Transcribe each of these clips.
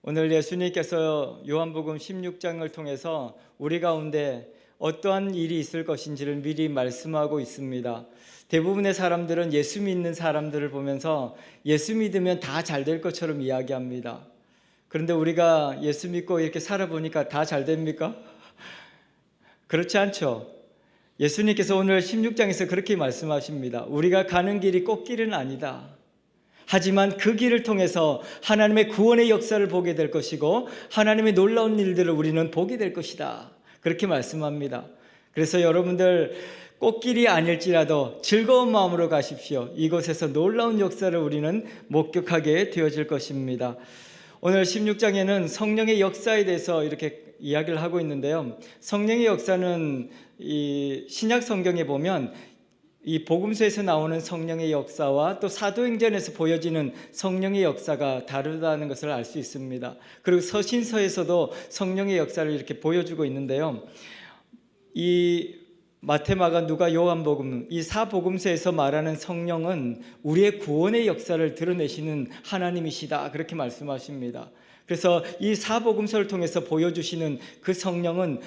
오늘 예수님께서 요한복음 16장을 통해서 우리 가운데 어떠한 일이 있을 것인지를 미리 말씀하고 있습니다. 대부분의 사람들은 예수 믿는 사람들을 보면서 예수 믿으면 다 잘 될 것처럼 이야기합니다. 그런데 우리가 예수 믿고 이렇게 살아보니까 다 잘 됩니까? 그렇지 않죠. 예수님께서 오늘 16장에서 그렇게 말씀하십니다. 우리가 가는 길이 꽃길은 아니다. 하지만 그 길을 통해서 하나님의 구원의 역사를 보게 될 것이고 하나님의 놀라운 일들을 우리는 보게 될 것이다. 그렇게 말씀합니다. 그래서 여러분들 꽃길이 아닐지라도 즐거운 마음으로 가십시오. 이곳에서 놀라운 역사를 우리는 목격하게 되어질 것입니다. 오늘 16장에는 성령의 역사에 대해서 이렇게 이야기를 하고 있는데요. 성령의 역사는 이 신약 성경에 보면 이 복음서에서 나오는 성령의 역사와 또 사도행전에서 보여지는 성령의 역사가 다르다는 것을 알 수 있습니다. 그리고 서신서에서도 성령의 역사를 이렇게 보여주고 있는데요. 이 마태, 마가, 누가, 요한복음 이 사복음서에서 말하는 성령은 우리의 구원의 역사를 드러내시는 하나님이시다. 그렇게 말씀하십니다. 그래서 이 사복음서를 통해서 보여주시는 그 성령은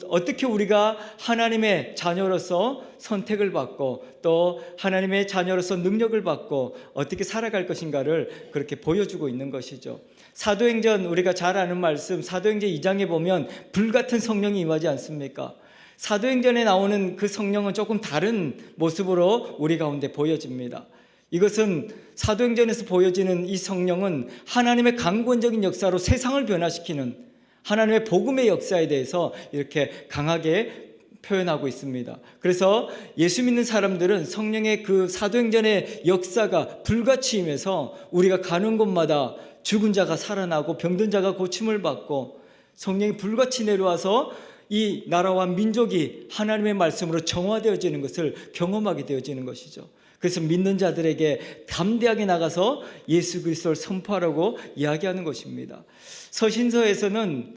어떻게 우리가 하나님의 자녀로서 선택을 받고 또 하나님의 자녀로서 능력을 받고 어떻게 살아갈 것인가를 그렇게 보여주고 있는 것이죠. 사도행전 우리가 잘 아는 말씀 사도행전 2장에 보면 불같은 성령이 임하지 않습니까? 사도행전에 나오는 그 성령은 조금 다른 모습으로 우리 가운데 보여집니다. 이것은 사도행전에서 보여지는 이 성령은 하나님의 강권적인 역사로 세상을 변화시키는 하나님의 복음의 역사에 대해서 이렇게 강하게 표현하고 있습니다. 그래서 예수 믿는 사람들은 성령의 그 사도행전의 역사가 불같이 임해서 우리가 가는 곳마다 죽은 자가 살아나고 병든 자가 고침을 받고 성령이 불같이 내려와서 이 나라와 민족이 하나님의 말씀으로 정화되어지는 것을 경험하게 되어지는 것이죠. 그래서 믿는 자들에게 담대하게 나가서 예수 그리스도를 선포하라고 이야기하는 것입니다. 서신서에서는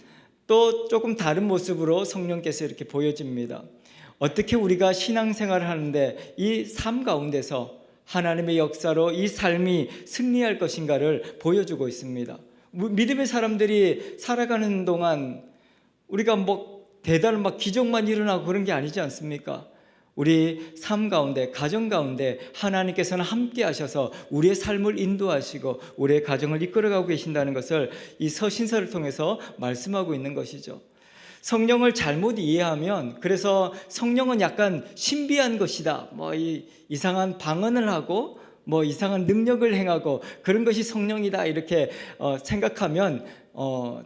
또 조금 다른 모습으로 성령께서 이렇게 보여집니다. 어떻게 우리가 신앙생활을 하는데 이 삶 가운데서 하나님의 역사로 이 삶이 승리할 것인가를 보여주고 있습니다. 믿음의 사람들이 살아가는 동안 우리가 대단한 기적만 일어나고 그런 게 아니지 않습니까? 우리 삶 가운데 가정 가운데 하나님께서는 함께 하셔서 우리의 삶을 인도하시고 우리의 가정을 이끌어가고 계신다는 것을 이 서신서를 통해서 말씀하고 있는 것이죠. 성령을 잘못 이해하면 그래서 성령은 약간 신비한 것이다. 이상한 방언을 하고 이상한 능력을 행하고 그런 것이 성령이다 이렇게 생각하면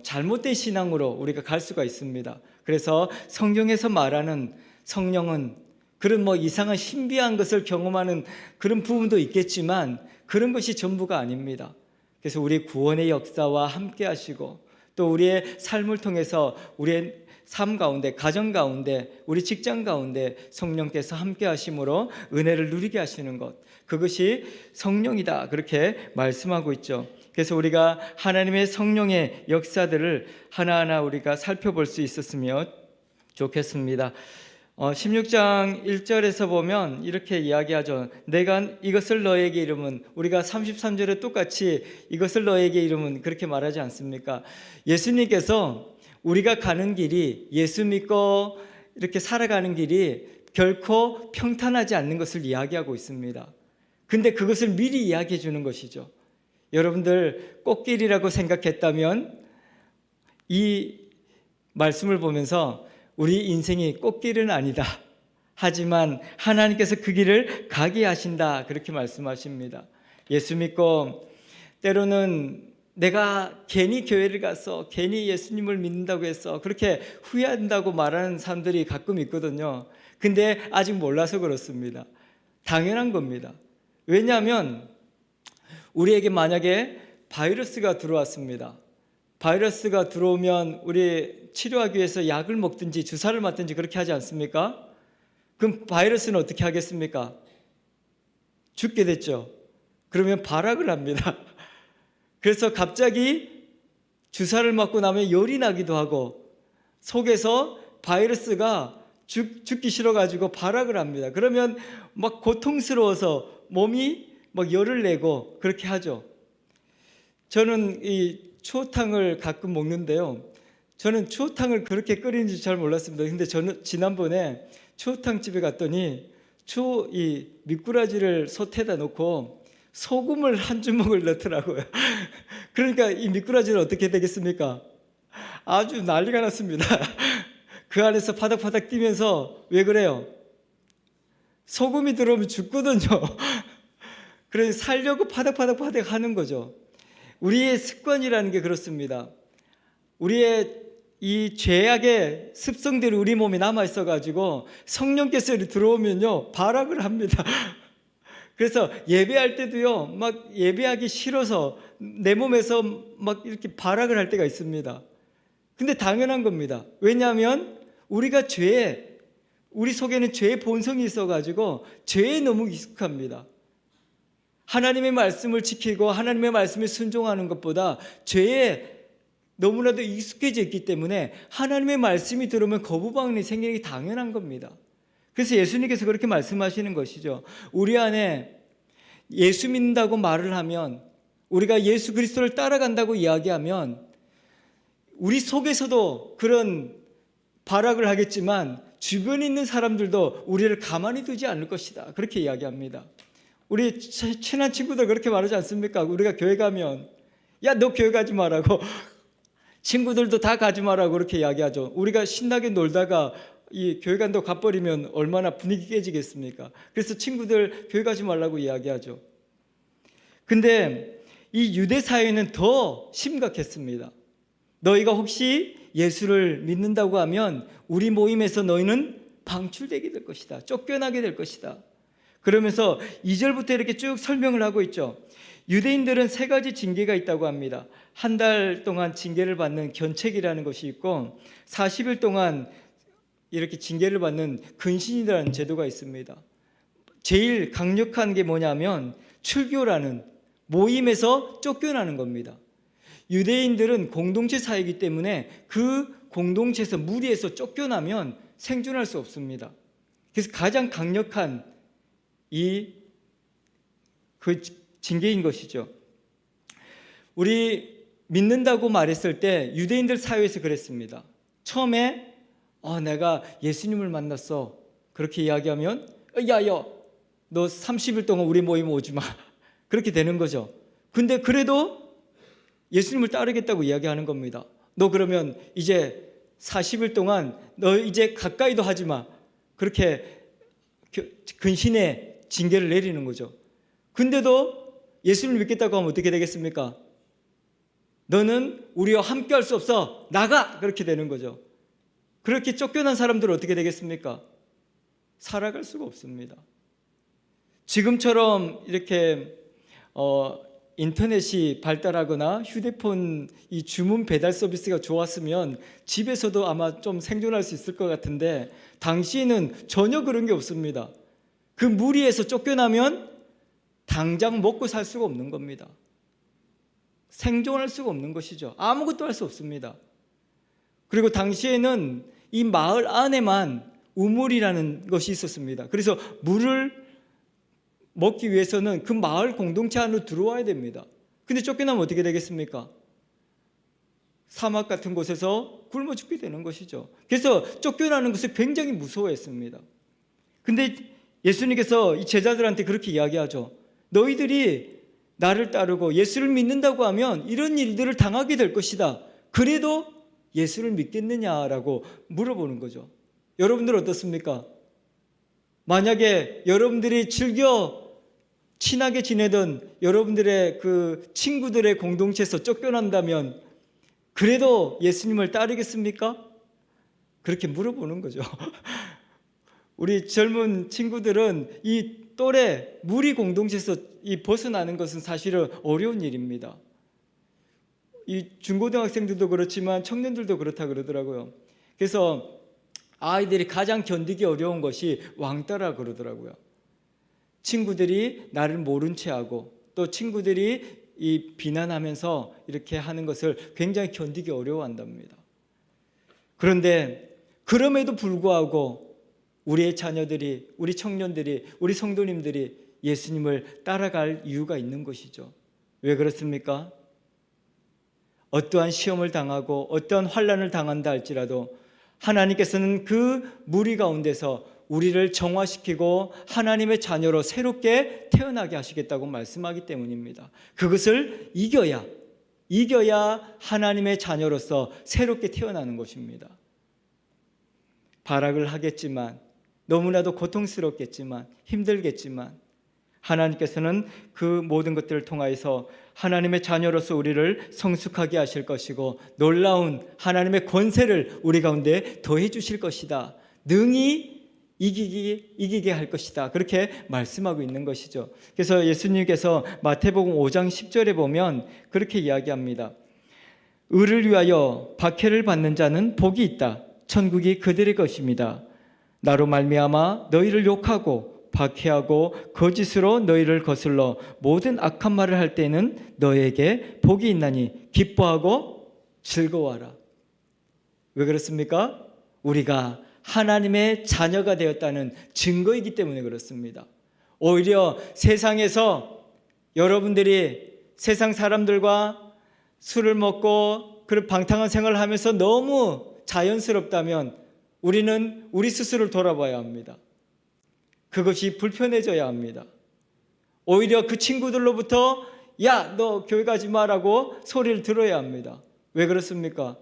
잘못된 신앙으로 우리가 갈 수가 있습니다. 그래서 성경에서 말하는 성령은 그런 이상한 신비한 것을 경험하는 그런 부분도 있겠지만 그런 것이 전부가 아닙니다. 그래서 우리 구원의 역사와 함께 하시고 또 우리의 삶을 통해서 우리의 삶 가운데 가정 가운데 우리 직장 가운데 성령께서 함께 하심으로 은혜를 누리게 하시는 것 그것이 성령이다 그렇게 말씀하고 있죠. 그래서 우리가 하나님의 성령의 역사들을 하나하나 우리가 살펴볼 수 있었으면 좋겠습니다. 16장 1절에서 보면 이렇게 이야기하죠. 내가 이것을 너에게 이름은 우리가 33절에 똑같이 이것을 너에게 이름은 그렇게 말하지 않습니까? 예수님께서 우리가 가는 길이 예수 믿고 이렇게 살아가는 길이 결코 평탄하지 않는 것을 이야기하고 있습니다. 근데 그것을 미리 이야기해 주는 것이죠. 여러분들 꽃길이라고 생각했다면 이 말씀을 보면서 우리 인생이 꽃길은 아니다. 하지만 하나님께서 그 길을 가게 하신다. 그렇게 말씀하십니다. 예수 믿고 때로는 내가 괜히 교회를 가서 괜히 예수님을 믿는다고 해서 그렇게 후회한다고 말하는 사람들이 가끔 있거든요. 근데 아직 몰라서 그렇습니다. 당연한 겁니다. 왜냐하면 우리에게 만약에 바이러스가 들어왔습니다. 바이러스가 들어오면 우리 치료하기 위해서 약을 먹든지 주사를 맞든지 그렇게 하지 않습니까? 그럼 바이러스는 어떻게 하겠습니까? 죽게 됐죠. 그러면 발악을 합니다. 그래서 갑자기 주사를 맞고 나면 열이 나기도 하고 속에서 바이러스가 죽기 싫어가지고 발악을 합니다. 그러면 고통스러워서 몸이 열을 내고 그렇게 하죠. 저는 이 추어탕을 가끔 먹는데요. 저는 추어탕을 그렇게 끓이는지 잘 몰랐습니다. 근데 저는 지난번에 추어탕 집에 갔더니 이 미꾸라지를 솥에다 놓고 소금을 한 주먹을 넣더라고요. 그러니까 이 미꾸라지는 어떻게 되겠습니까? 아주 난리가 났습니다. 그 안에서 파닥파닥 뛰면서 왜 그래요? 소금이 들어오면 죽거든요. 그래서 살려고 파닥파닥 하는 거죠. 우리의 습관이라는 게 그렇습니다. 우리의 이 죄악의 습성들이 우리 몸에 남아 있어가지고 성령께서 들어오면요 발악을 합니다. 그래서 예배할 때도요 막 예배하기 싫어서 내 몸에서 막 이렇게 발악을 할 때가 있습니다. 근데 당연한 겁니다. 왜냐하면 우리가 우리 속에는 죄의 본성이 있어가지고 죄에 너무 익숙합니다. 하나님의 말씀을 지키고 하나님의 말씀에 순종하는 것보다 죄에 너무나도 익숙해져 있기 때문에 하나님의 말씀이 들어오면 거부반응이 생기는 게 당연한 겁니다. 그래서 예수님께서 그렇게 말씀하시는 것이죠. 우리 안에 예수 믿는다고 말을 하면, 우리가 예수 그리스도를 따라간다고 이야기하면 우리 속에서도 그런 발악을 하겠지만 주변에 있는 사람들도 우리를 가만히 두지 않을 것이다, 그렇게 이야기합니다. 우리 친한 친구들 그렇게 말하지 않습니까? 우리가 교회 가면 야, 너 교회 가지 마라고, 친구들도 다 가지 마라고 그렇게 이야기하죠. 우리가 신나게 놀다가 이 교회 간다고 가버리면 얼마나 분위기 깨지겠습니까? 그래서 친구들 교회 가지 말라고 이야기하죠. 근데 이 유대 사회는 더 심각했습니다. 너희가 혹시 예수를 믿는다고 하면 우리 모임에서 너희는 방출되게 될 것이다, 쫓겨나게 될 것이다. 그러면서 2절부터 이렇게 쭉 설명을 하고 있죠. 유대인들은 3가지 징계가 있다고 합니다. 한 달 동안 징계를 받는 견책이라는 것이 있고 40일 동안 이렇게 징계를 받는 근신이라는 제도가 있습니다. 제일 강력한 게 뭐냐면 출교라는, 모임에서 쫓겨나는 겁니다. 유대인들은 공동체 사회이기 때문에 그 공동체에서 무리에서 쫓겨나면 생존할 수 없습니다. 그래서 가장 강력한 그 징계인 것이죠. 우리 믿는다고 말했을 때 유대인들 사회에서 그랬습니다. 처음에 내가 예수님을 만났어, 그렇게 이야기하면 야야 너 30일 동안 우리 모임 오지 마, 그렇게 되는 거죠. 근데 그래도 예수님을 따르겠다고 이야기하는 겁니다. 너 그러면 이제 40일 동안 너 이제 가까이도 하지 마, 그렇게 근신의 징계를 내리는 거죠. 근데도 예수님을 믿겠다고 하면 어떻게 되겠습니까? 너는 우리와 함께 할 수 없어, 나가, 그렇게 되는 거죠. 그렇게 쫓겨난 사람들은 어떻게 되겠습니까? 살아갈 수가 없습니다. 지금처럼 이렇게 인터넷이 발달하거나 휴대폰 이 주문 배달 서비스가 좋았으면 집에서도 아마 좀 생존할 수 있을 것 같은데 당시에는 전혀 그런 게 없습니다. 그 무리에서 쫓겨나면 당장 먹고 살 수가 없는 겁니다. 생존할 수가 없는 것이죠. 아무것도 할 수 없습니다. 그리고 당시에는 이 마을 안에만 우물이라는 것이 있었습니다. 그래서 물을 먹기 위해서는 그 마을 공동체 안으로 들어와야 됩니다. 근데 쫓겨나면 어떻게 되겠습니까? 사막 같은 곳에서 굶어 죽게 되는 것이죠. 그래서 쫓겨나는 것을 굉장히 무서워했습니다. 근데 예수님께서 이 제자들한테 그렇게 이야기하죠. 너희들이 나를 따르고 예수를 믿는다고 하면 이런 일들을 당하게 될 것이다. 그래도 예수를 믿겠느냐라고 물어보는 거죠. 여러분들 어떻습니까? 만약에 여러분들이 즐겨 친하게 지내던 여러분들의 그 친구들의 공동체에서 쫓겨난다면 그래도 예수님을 따르겠습니까? 그렇게 물어보는 거죠. 우리 젊은 친구들은 이 또래 무리 공동체에서 벗어나는 것은 사실은 어려운 일입니다. 이 중고등학생들도 그렇지만 청년들도 그렇다 그러더라고요. 그래서 아이들이 가장 견디기 어려운 것이 왕따라 그러더라고요. 친구들이 나를 모른 채 하고 또 친구들이 이 비난하면서 이렇게 하는 것을 굉장히 견디기 어려워한답니다. 그런데 그럼에도 불구하고 우리의 자녀들이, 우리 청년들이, 우리 성도님들이 예수님을 따라갈 이유가 있는 것이죠. 왜 그렇습니까? 어떠한 시험을 당하고 어떠한 환난을 당한다 할지라도 하나님께서는 그 무리 가운데서 우리를 정화시키고 하나님의 자녀로 새롭게 태어나게 하시겠다고 말씀하기 때문입니다. 그것을 이겨야 하나님의 자녀로서 새롭게 태어나는 것입니다. 발악을 하겠지만, 너무나도 고통스럽겠지만, 힘들겠지만 하나님께서는 그 모든 것들을 통하여서 하나님의 자녀로서 우리를 성숙하게 하실 것이고 놀라운 하나님의 권세를 우리 가운데 더해 주실 것이다. 능히 이기게 할 것이다. 그렇게 말씀하고 있는 것이죠. 그래서 예수님께서 마태복음 5장 10절에 보면 그렇게 이야기합니다. 의를 위하여 박해를 받는 자는 복이 있다. 천국이 그들의 것입니다. 나로 말미암아 너희를 욕하고 박해하고 거짓으로 너희를 거슬러 모든 악한 말을 할 때는 너에게 복이 있나니 기뻐하고 즐거워하라. 왜 그렇습니까? 우리가 하나님의 자녀가 되었다는 증거이기 때문에 그렇습니다. 오히려 세상에서 여러분들이 세상 사람들과 술을 먹고 그런 방탕한 생활을 하면서 너무 자연스럽다면 우리는 우리 스스로를 돌아봐야 합니다. 그것이 불편해져야 합니다. 오히려 그 친구들로부터 야, 너 교회 가지 마라고 소리를 들어야 합니다. 왜 그렇습니까?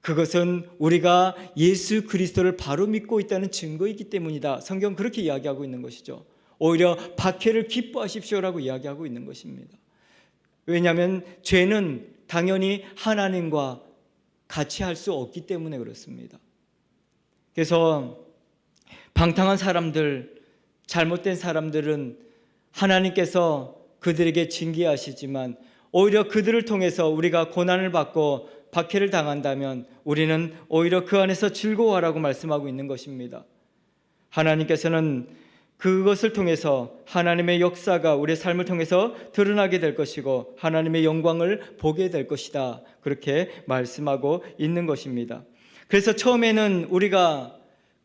그것은 우리가 예수 그리스도를 바로 믿고 있다는 증거이기 때문이다. 성경 그렇게 이야기하고 있는 것이죠. 오히려 박해를 기뻐하십시오라고 이야기하고 있는 것입니다. 왜냐하면 죄는 당연히 하나님과 같이 할 수 없기 때문에 그렇습니다. 그래서 방탕한 사람들, 잘못된 사람들은 하나님께서 그들에게 징계하시지만 오히려 그들을 통해서 우리가 고난을 받고 박해를 당한다면 우리는 오히려 그 안에서 즐거워하라고 말씀하고 있는 것입니다. 하나님께서는 그것을 통해서 하나님의 역사가 우리의 삶을 통해서 드러나게 될 것이고 하나님의 영광을 보게 될 것이다. 그렇게 말씀하고 있는 것입니다. 그래서 처음에는 우리가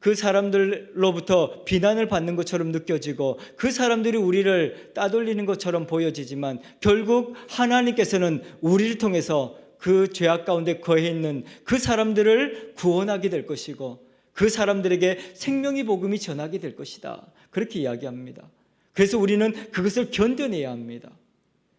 그 사람들로부터 비난을 받는 것처럼 느껴지고 그 사람들이 우리를 따돌리는 것처럼 보여지지만 결국 하나님께서는 우리를 통해서 그 죄악 가운데 거해 있는 그 사람들을 구원하게 될 것이고 그 사람들에게 생명의 복음이 전하게 될 것이다. 그렇게 이야기합니다. 그래서 우리는 그것을 견뎌내야 합니다.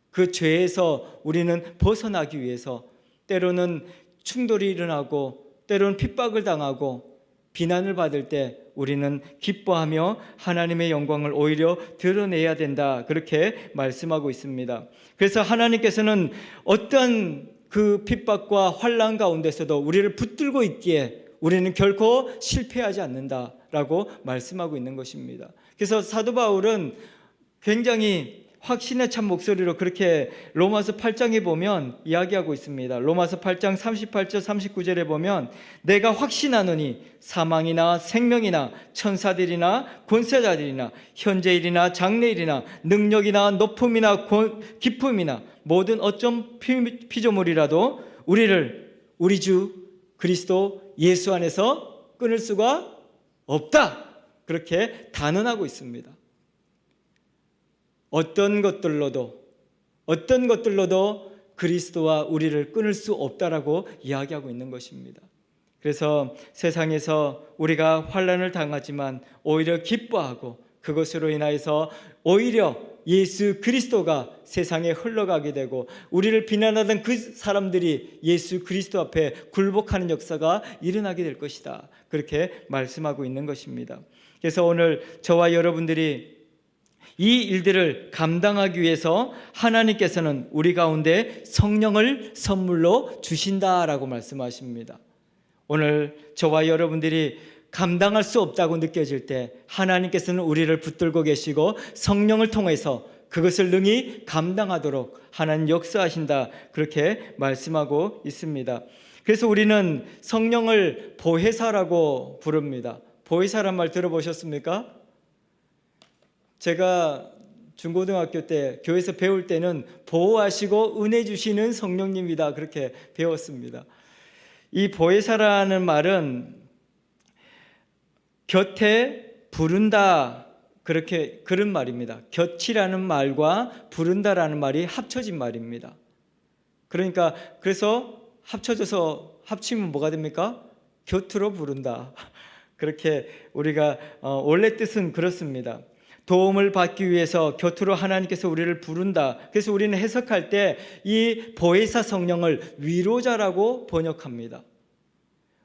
그 죄에서 우리는 벗어나기 위해서 때로는 충돌이 일어나고 때로는 핍박을 당하고 비난을 받을 때 우리는 기뻐하며 하나님의 영광을 오히려 드러내야 된다. 그렇게 말씀하고 있습니다. 그래서 하나님께서는 어떤 그 핍박과 환난 가운데서도 우리를 붙들고 있기에 우리는 결코 실패하지 않는다라고 말씀하고 있는 것입니다. 그래서 사도 바울은 굉장히 확신에 찬 목소리로 그렇게 로마서 8장에 보면 이야기하고 있습니다. 로마서 8장 38절 39절에 보면 내가 확신하노니 사망이나 생명이나 천사들이나 권세자들이나 현재일이나 장래일이나 능력이나 높음이나 깊음이나 모든 어쩜 피조물이라도 우리를 우리 주 그리스도 예수 안에서 끊을 수가 없다. 그렇게 단언하고 있습니다. 어떤 것들로도 그리스도와 우리를 끊을 수 없다라고 이야기하고 있는 것입니다. 그래서 세상에서 우리가 환난을 당하지만 오히려 기뻐하고 그것으로 인하여서 오히려 예수 그리스도가 세상에 흘러가게 되고 우리를 비난하던 그 사람들이 예수 그리스도 앞에 굴복하는 역사가 일어나게 될 것이다. 그렇게 말씀하고 있는 것입니다. 그래서 오늘 저와 여러분들이 이 일들을 감당하기 위해서 하나님께서는 우리 가운데 성령을 선물로 주신다라고 말씀하십니다. 오늘 저와 여러분들이 감당할 수 없다고 느껴질 때 하나님께서는 우리를 붙들고 계시고 성령을 통해서 그것을 능히 감당하도록 하나님 역사하신다. 그렇게 말씀하고 있습니다. 그래서 우리는 성령을 보혜사라고 부릅니다. 보혜사란 말 들어보셨습니까? 제가 중고등학교 때 교회에서 배울 때는 보호하시고 은혜 주시는 성령님이다 그렇게 배웠습니다. 이 보혜사라는 말은 곁에 부른다 그런 말입니다. 곁이라는 말과 부른다라는 말이 합쳐진 말입니다. 그러니까 그래서 합쳐져서 합치면 뭐가 됩니까? 곁으로 부른다. 그렇게 우리가 원래 뜻은 그렇습니다. 도움을 받기 위해서 곁으로 하나님께서 우리를 부른다. 그래서 우리는 해석할 때 이 보혜사 성령을 위로자라고 번역합니다.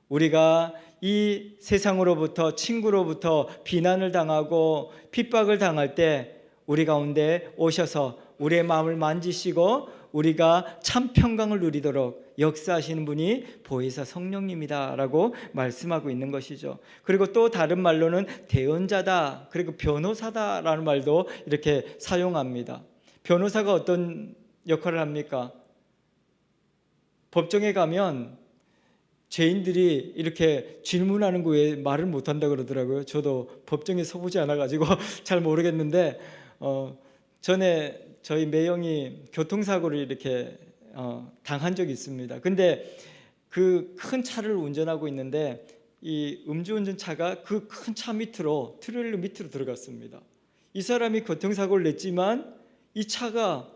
우리가 이 세상으로부터, 친구로부터 비난을 당하고 핍박을 당할 때 우리 가운데 오셔서 우리의 마음을 만지시고 우리가 참 평강을 누리도록 역사하시는 분이 보혜사 성령님이다라고 말씀하고 있는 것이죠. 그리고 또 다른 말로는 대언자다, 그리고 변호사다라는 말도 이렇게 사용합니다. 변호사가 어떤 역할을 합니까? 법정에 가면 죄인들이 이렇게 질문하는 거 왜 말을 못한다 그러더라고요. 저도 법정에 서보지 않아가지고 잘 모르겠는데 전에 저희 매형이 교통사고를 이렇게 당한 적이 있습니다. 근데 그 큰 차를 운전하고 있는데 이 음주운전 차가 그 큰 차 밑으로, 트레일러 밑으로 들어갔습니다. 이 사람이 교통사고를 냈지만 이 차가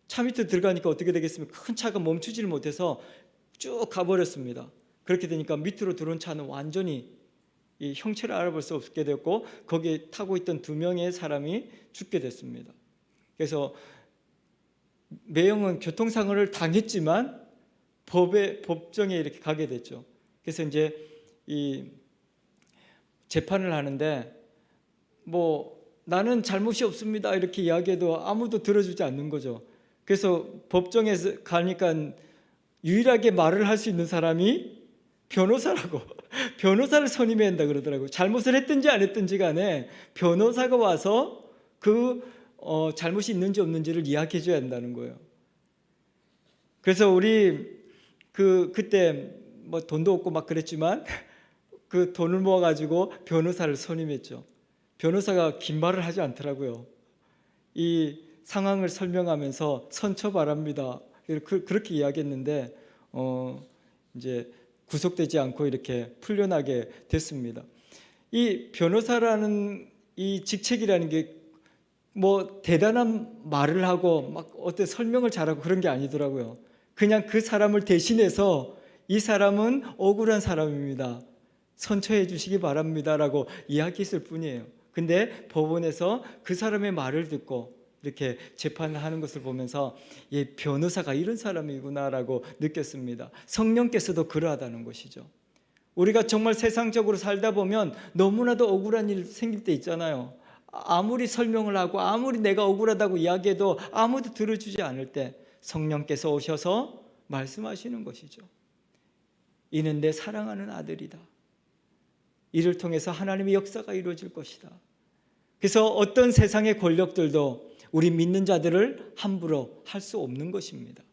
차 밑으로 들어가니까 어떻게 되겠습니까? 큰 차가 멈추지를 못해서 쭉 가버렸습니다. 그렇게 되니까 밑으로 들어온 차는 완전히 이 형체를 알아볼 수 없게 됐고 거기에 타고 있던 2명의 사람이 죽게 됐습니다. 그래서 매형은 교통사고를 당했지만 법정에 이렇게 가게 됐죠. 그래서 이제 이 재판을 하는데 뭐 나는 잘못이 없습니다 이렇게 이야기해도 아무도 들어주지 않는 거죠. 그래서 법정에 가니까 유일하게 말을 할 수 있는 사람이 변호사라고 변호사를 선임해야 한다 그러더라고요. 잘못을 했든지 안 했든지 간에 변호사가 와서 그 잘못이 있는지 없는지를 이야기해 줘야 한다는 거예요. 그래서 우리 그때 뭐 돈도 없고 막 그랬지만 그 돈을 모아 가지고 변호사를 선임했죠. 변호사가 긴 말을 하지 않더라고요. 이 상황을 설명하면서 선처 바랍니다. 그렇게 이야기했는데 이제 구속되지 않고 이렇게 풀려나게 됐습니다. 이 변호사라는 이 직책이라는 게 뭐 대단한 말을 하고 막 어떤 설명을 잘하고 그런 게 아니더라고요. 그냥 그 사람을 대신해서 이 사람은 억울한 사람입니다. 선처해 주시기 바랍니다라고 이야기했을 뿐이에요. 근데 법원에서 그 사람의 말을 듣고 이렇게 재판을 하는 것을 보면서 변호사가 이런 사람이구나라고 느꼈습니다. 성령께서도 그러하다는 것이죠. 우리가 정말 세상적으로 살다 보면 너무나도 억울한 일 생길 때 있잖아요. 아무리 설명을 하고 아무리 내가 억울하다고 이야기해도 아무도 들어주지 않을 때 성령께서 오셔서 말씀하시는 것이죠. 이는 내 사랑하는 아들이다. 이를 통해서 하나님의 역사가 이루어질 것이다. 그래서 어떤 세상의 권력들도 우리 믿는 자들을 함부로 할 수 없는 것입니다.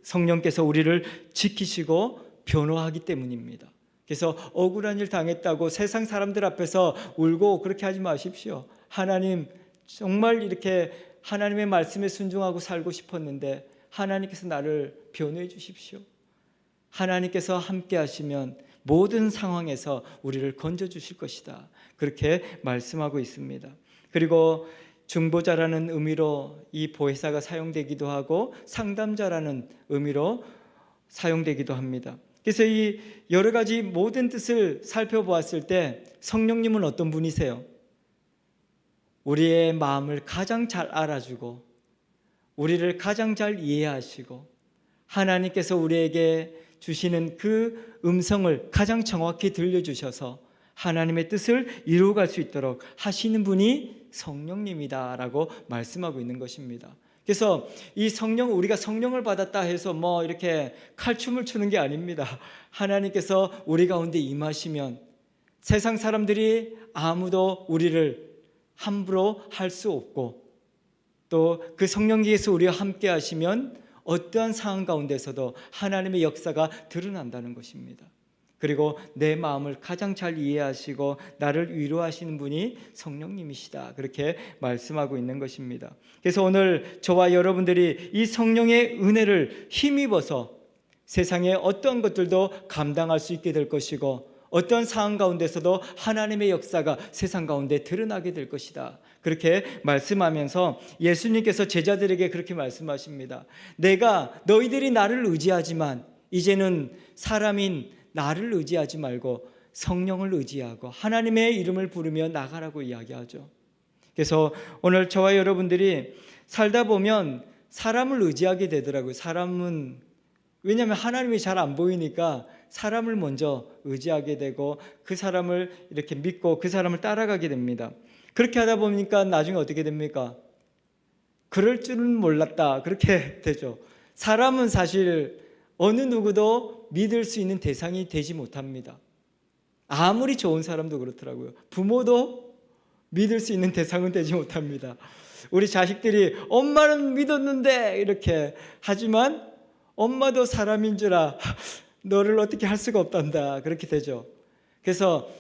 성령께서 우리를 지키시고 변호하기 때문입니다. 그래서 억울한 일 당했다고 세상 사람들 앞에서 울고 그렇게 하지 마십시오. 하나님, 정말 이렇게 하나님의 말씀에 순종하고 살고 싶었는데 하나님께서 나를 변호해 주십시오. 하나님께서 함께 하시면 모든 상황에서 우리를 건져 주실 것이다. 그렇게 말씀하고 있습니다. 그리고 중보자라는 의미로 이 보혜사가 사용되기도 하고 상담자라는 의미로 사용되기도 합니다. 그래서 이 여러 가지 모든 뜻을 살펴보았을 때 성령님은 어떤 분이세요? 우리의 마음을 가장 잘 알아주고 우리를 가장 잘 이해하시고 하나님께서 우리에게 주시는 그 음성을 가장 정확히 들려주셔서 하나님의 뜻을 이루어갈 수 있도록 하시는 분이 성령님이다라고 말씀하고 있는 것입니다. 그래서 이 성령, 우리가 성령을 받았다 해서 뭐 이렇게 칼춤을 추는 게 아닙니다. 하나님께서 우리 가운데 임하시면 세상 사람들이 아무도 우리를 함부로 할 수 없고 또 그 성령께서 우리와 함께 하시면 어떠한 상황 가운데서도 하나님의 역사가 드러난다는 것입니다. 그리고 내 마음을 가장 잘 이해하시고 나를 위로하시는 분이 성령님이시다. 그렇게 말씀하고 있는 것입니다. 그래서 오늘 저와 여러분들이 이 성령의 은혜를 힘입어서 세상의 어떤 것들도 감당할 수 있게 될 것이고 어떤 상황 가운데서도 하나님의 역사가 세상 가운데 드러나게 될 것이다. 그렇게 말씀하면서 예수님께서 제자들에게 그렇게 말씀하십니다. 내가 너희들이 나를 의지하지만 이제는 사람인 나를 의지하지 말고 성령을 의지하고 하나님의 이름을 부르며 나가라고 이야기하죠. 그래서 오늘 저와 여러분들이 살다 보면 사람을 의지하게 되더라고요. 사람은 왜냐하면 하나님이 잘 안 보이니까 사람을 먼저 의지하게 되고 그 사람을 이렇게 믿고 그 사람을 따라가게 됩니다. 그렇게 하다 보니까 나중에 어떻게 됩니까? 그럴 줄은 몰랐다 그렇게 되죠. 사람은 사실 어느 누구도 믿을 수 있는 대상이 되지 못합니다. 아무리 좋은 사람도 그렇더라고요. 부모도 믿을 수 있는 대상은 되지 못합니다. 우리 자식들이 엄마는 믿었는데 이렇게 하지만 엄마도 사람인 줄 너를 어떻게 할 수가 없단다 그렇게 되죠. 그래서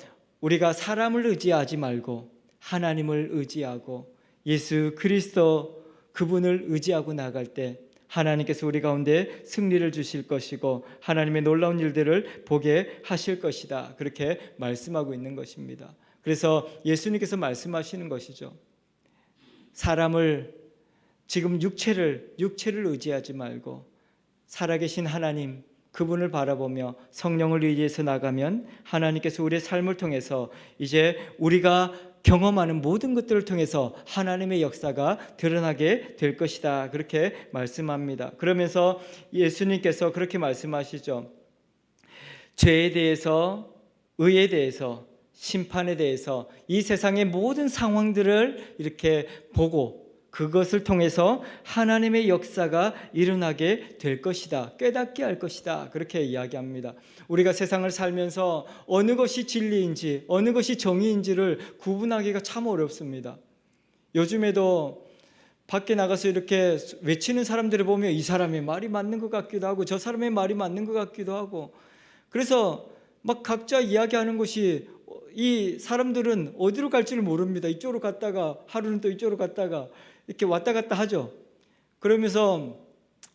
우리가 사람을 의지하지 말고 하나님을 의지하고 예수 그리스도 그분을 의지하고 나갈 때 하나님께서 우리 가운데 승리를 주실 것이고 하나님의 놀라운 일들을 보게 하실 것이다 그렇게 말씀하고 있는 것입니다. 그래서 예수님께서 말씀하시는 것이죠. 사람을 지금 육체를 의지하지 말고 살아계신 하나님 그분을 바라보며 성령을 의지해서 나가면 하나님께서 우리의 삶을 통해서 이제 우리가 경험하는 모든 것들을 통해서 하나님의 역사가 드러나게 될 것이다 그렇게 말씀합니다. 그러면서 예수님께서 그렇게 말씀하시죠. 죄에 대해서, 의에 대해서, 심판에 대해서 이 세상의 모든 상황들을 이렇게 보고 그것을 통해서 하나님의 역사가 일어나게 될 것이다, 깨닫게 할 것이다 그렇게 이야기합니다. 우리가 세상을 살면서 어느 것이 진리인지 어느 것이 정의인지를 구분하기가 참 어렵습니다. 요즘에도 밖에 나가서 이렇게 외치는 사람들을 보면 이 사람의 말이 맞는 것 같기도 하고 저 사람의 말이 맞는 것 같기도 하고 그래서 막 각자 이야기하는 것이 이 사람들은 어디로 갈지를 모릅니다. 이쪽으로 갔다가 하루는 또 이쪽으로 갔다가 이렇게 왔다 갔다 하죠. 그러면서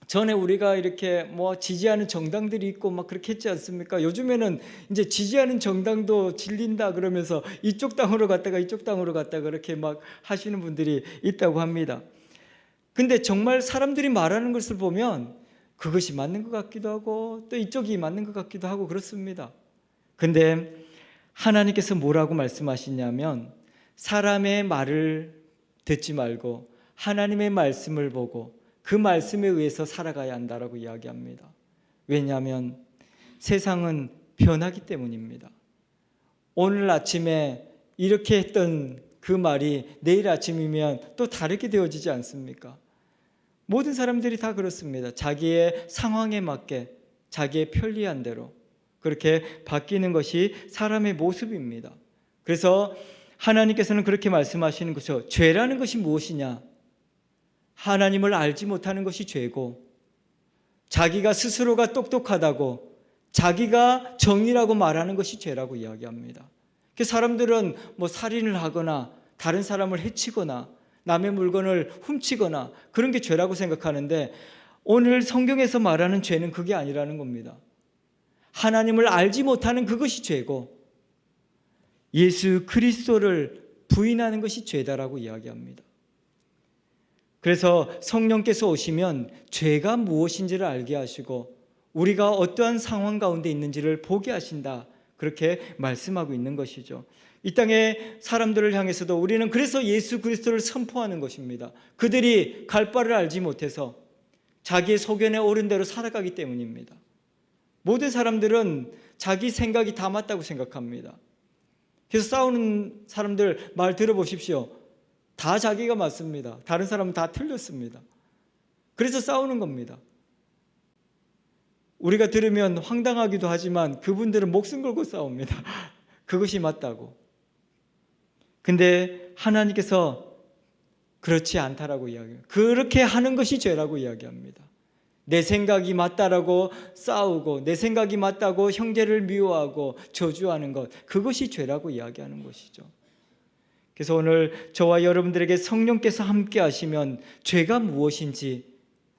전에 우리가 이렇게 뭐 지지하는 정당들이 있고 막 그렇게 했지 않습니까? 요즘에는 이제 지지하는 정당도 질린다 그러면서 이쪽 당으로 갔다가 이쪽 당으로 갔다가 그렇게 막 하시는 분들이 있다고 합니다. 근데 정말 사람들이 말하는 것을 보면 그것이 맞는 것 같기도 하고 또 이쪽이 맞는 것 같기도 하고 그렇습니다. 근데 하나님께서 뭐라고 말씀하시냐면 사람의 말을 듣지 말고 하나님의 말씀을 보고 그 말씀에 의해서 살아가야 한다라고 이야기합니다. 왜냐하면 세상은 변하기 때문입니다. 오늘 아침에 이렇게 했던 그 말이 내일 아침이면 또 다르게 되어지지 않습니까? 모든 사람들이 다 그렇습니다. 자기의 상황에 맞게 자기의 편리한 대로 그렇게 바뀌는 것이 사람의 모습입니다. 그래서 하나님께서는 그렇게 말씀하시는 것이죠. 죄라는 것이 무엇이냐? 하나님을 알지 못하는 것이 죄고 자기가 스스로가 똑똑하다고 자기가 정의라고 말하는 것이 죄라고 이야기합니다. 사람들은 뭐 살인을 하거나 다른 사람을 해치거나 남의 물건을 훔치거나 그런 게 죄라고 생각하는데 오늘 성경에서 말하는 죄는 그게 아니라는 겁니다. 하나님을 알지 못하는 그것이 죄고 예수 그리스도를 부인하는 것이 죄다라고 이야기합니다. 그래서 성령께서 오시면 죄가 무엇인지를 알게 하시고 우리가 어떠한 상황 가운데 있는지를 보게 하신다 그렇게 말씀하고 있는 것이죠. 이 땅의 사람들을 향해서도 우리는 그래서 예수 그리스도를 선포하는 것입니다. 그들이 갈 바를 알지 못해서 자기의 소견에 옳은 대로 살아가기 때문입니다. 모든 사람들은 자기 생각이 다 맞다고 생각합니다. 그래서 싸우는 사람들 말 들어보십시오. 다 자기가 맞습니다. 다른 사람은 다 틀렸습니다. 그래서 싸우는 겁니다. 우리가 들으면 황당하기도 하지만 그분들은 목숨 걸고 싸웁니다. 그것이 맞다고. 근데 하나님께서 그렇지 않다라고 이야기해요. 그렇게 하는 것이 죄라고 이야기합니다. 내 생각이 맞다라고 싸우고 내 생각이 맞다고 형제를 미워하고 저주하는 것, 그것이 죄라고 이야기하는 것이죠. 그래서 오늘 저와 여러분들에게 성령께서 함께 하시면 죄가 무엇인지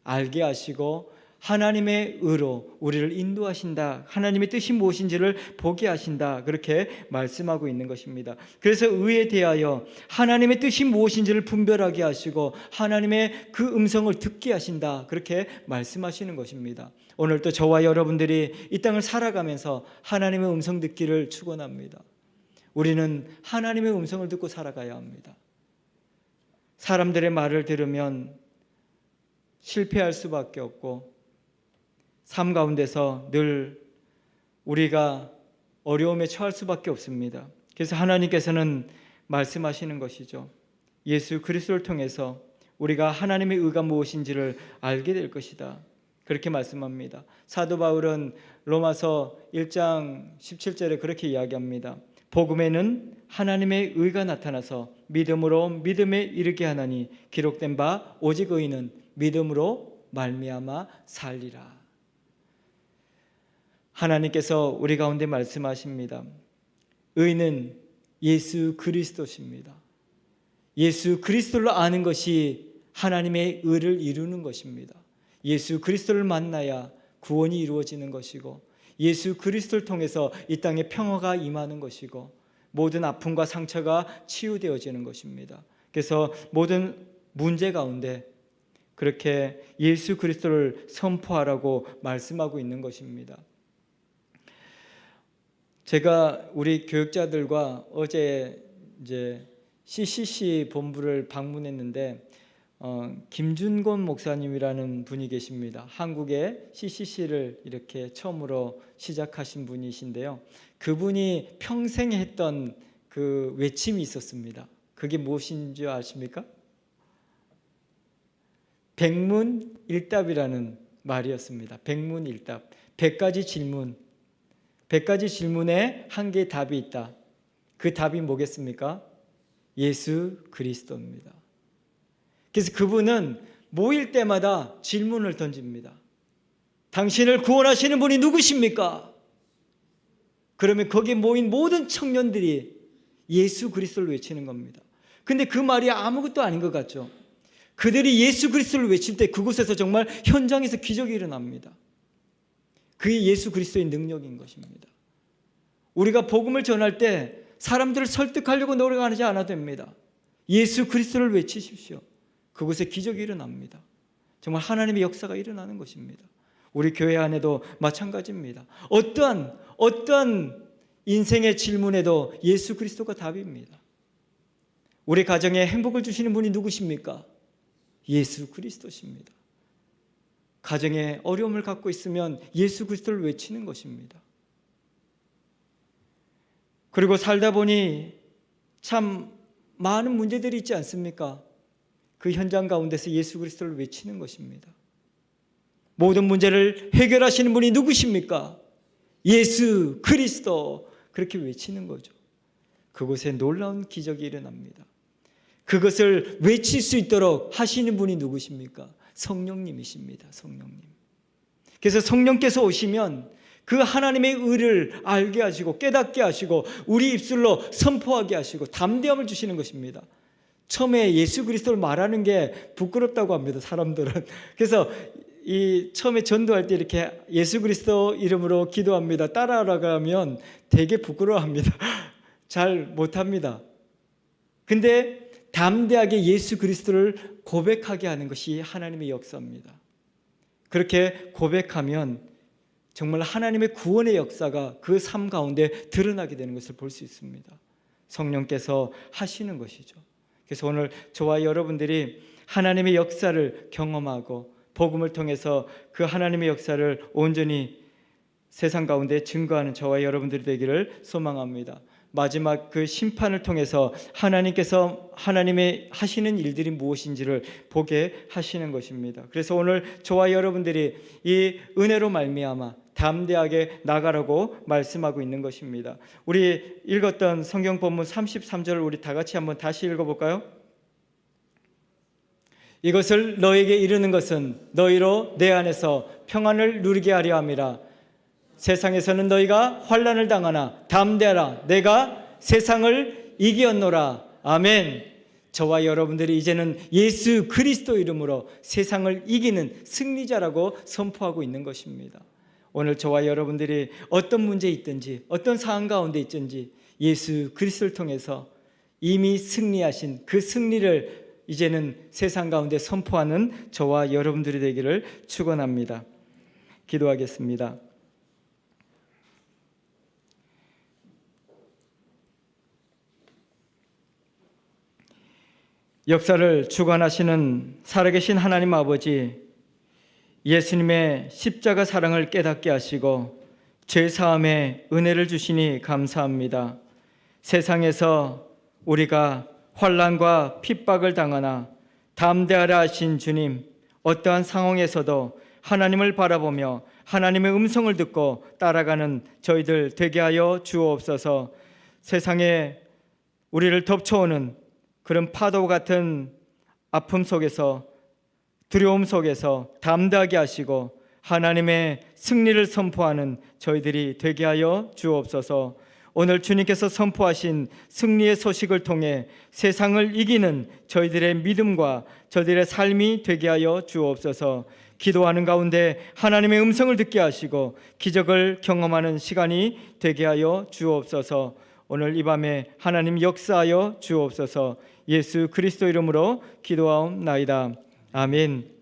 알게 하시고 하나님의 의로 우리를 인도하신다. 하나님의 뜻이 무엇인지를 보게 하신다. 그렇게 말씀하고 있는 것입니다. 그래서 의에 대하여 하나님의 뜻이 무엇인지를 분별하게 하시고 하나님의 그 음성을 듣게 하신다. 그렇게 말씀하시는 것입니다. 오늘도 저와 여러분들이 이 땅을 살아가면서 하나님의 음성 듣기를 축원합니다. 우리는 하나님의 음성을 듣고 살아가야 합니다. 사람들의 말을 들으면 실패할 수밖에 없고 삶 가운데서 늘 우리가 어려움에 처할 수밖에 없습니다. 그래서 하나님께서는 말씀하시는 것이죠. 예수 그리스도를 통해서 우리가 하나님의 의가 무엇인지를 알게 될 것이다. 그렇게 말씀합니다. 사도 바울은 로마서 1장 17절에 그렇게 이야기합니다. 복음에는 하나님의 의가 나타나서 믿음으로 믿음에 이르게 하나니 기록된 바 오직 의인은 믿음으로 말미암아 살리라. 하나님께서 우리 가운데 말씀하십니다. 의는 예수 그리스도십니다. 예수 그리스도를 아는 것이 하나님의 의를 이루는 것입니다. 예수 그리스도를 만나야 구원이 이루어지는 것이고 예수 그리스도를 통해서 이 땅에 평화가 임하는 것이고 모든 아픔과 상처가 치유되어지는 것입니다. 그래서 모든 문제 가운데 그렇게 예수 그리스도를 선포하라고 말씀하고 있는 것입니다. 제가 우리 교육자들과 어제 CCC 본부를 방문했는데 김준곤 목사님이라는 분이 계십니다. 한국의 CCC를 이렇게 처음으로 시작하신 분이신데요. 그분이 평생 했던 그 외침이 있었습니다. 그게 무엇인 줄 아십니까? 백문일답이라는 말이었습니다. 백문일답. 100가지 질문. 100가지 질문에 한 개의 답이 있다. 그 답이 뭐겠습니까? 예수 그리스도입니다. 그래서 그분은 모일 때마다 질문을 던집니다. 당신을 구원하시는 분이 누구십니까? 그러면 거기에 모인 모든 청년들이 예수 그리스도를 외치는 겁니다. 근데 그 말이 아무것도 아닌 것 같죠? 그들이 예수 그리스도를 외칠 때 그곳에서 정말 현장에서 기적이 일어납니다. 그게 예수 그리스도의 능력인 것입니다. 우리가 복음을 전할 때 사람들을 설득하려고 노력하지 않아도 됩니다. 예수 그리스도를 외치십시오. 그곳에 기적이 일어납니다. 정말 하나님의 역사가 일어나는 것입니다. 우리 교회 안에도 마찬가지입니다. 어떠한 인생의 질문에도 예수 그리스도가 답입니다. 우리 가정에 행복을 주시는 분이 누구십니까? 예수 그리스도십니다. 가정에 어려움을 갖고 있으면 예수 그리스도를 외치는 것입니다. 그리고 살다 보니 참 많은 문제들이 있지 않습니까? 그 현장 가운데서 예수 그리스도를 외치는 것입니다. 모든 문제를 해결하시는 분이 누구십니까? 예수 그리스도. 그렇게 외치는 거죠. 그곳에 놀라운 기적이 일어납니다. 그것을 외칠 수 있도록 하시는 분이 누구십니까? 성령님이십니다. 성령님. 그래서 성령께서 오시면 그 하나님의 의를 알게 하시고 깨닫게 하시고 우리 입술로 선포하게 하시고 담대함을 주시는 것입니다. 처음에 예수 그리스도를 말하는 게 부끄럽다고 합니다. 사람들은. 그래서 처음에 전도할 때 이렇게 예수 그리스도 이름으로 기도합니다. 따라하라고 하면 되게 부끄러워합니다. 잘 못합니다. 근데 담대하게 예수 그리스도를 고백하게 하는 것이 하나님의 역사입니다. 그렇게 고백하면 정말 하나님의 구원의 역사가 그 삶 가운데 드러나게 되는 것을 볼 수 있습니다. 성령께서 하시는 것이죠. 그래서 오늘 저와 여러분들이 하나님의 역사를 경험하고 복음을 통해서 그 하나님의 역사를 온전히 세상 가운데 증거하는 저와 여러분들이 되기를 소망합니다. 마지막 그 심판을 통해서 하나님께서 하나님의 하시는 일들이 무엇인지를 보게 하시는 것입니다. 그래서 오늘 저와 여러분들이 이 은혜로 말미암아 담대하게 나가라고 말씀하고 있는 것입니다. 우리 읽었던 성경 본문 33절을 우리 다 같이 한번 다시 읽어볼까요? 이것을 너에게 이르는 것은 너희로 내 안에서 평안을 누리게 하려 함이라. 세상에서는 너희가 환난을 당하나 담대하라. 내가 세상을 이기었노라. 아멘. 저와 여러분들이 이제는 예수 그리스도 이름으로 세상을 이기는 승리자라고 선포하고 있는 것입니다. 오늘 저와 여러분들이 어떤 문제에 있든지 어떤 상황 가운데 있든지 예수 그리스도를 통해서 이미 승리하신 그 승리를 이제는 세상 가운데 선포하는 저와 여러분들이 되기를 축원합니다. 기도하겠습니다. 역사를 주관하시는 살아계신 하나님 아버지, 예수님의 십자가 사랑을 깨닫게 하시고 죄사함의 은혜를 주시니 감사합니다. 세상에서 우리가 환난과 핍박을 당하나 담대하라 하신 주님, 어떠한 상황에서도 하나님을 바라보며 하나님의 음성을 듣고 따라가는 저희들 되게 하여 주옵소서. 세상에 우리를 덮쳐오는 그런 파도 같은 아픔 속에서, 두려움 속에서 담대하게 하시고 하나님의 승리를 선포하는 저희들이 되게 하여 주옵소서. 오늘 주님께서 선포하신 승리의 소식을 통해 세상을 이기는 저희들의 믿음과 저희들의 삶이 되게 하여 주옵소서. 기도하는 가운데 하나님의 음성을 듣게 하시고 기적을 경험하는 시간이 되게 하여 주옵소서. 오늘 이 밤에 하나님 역사하여 주옵소서. 예수 그리스도 이름으로 기도하옵나이다. 아멘.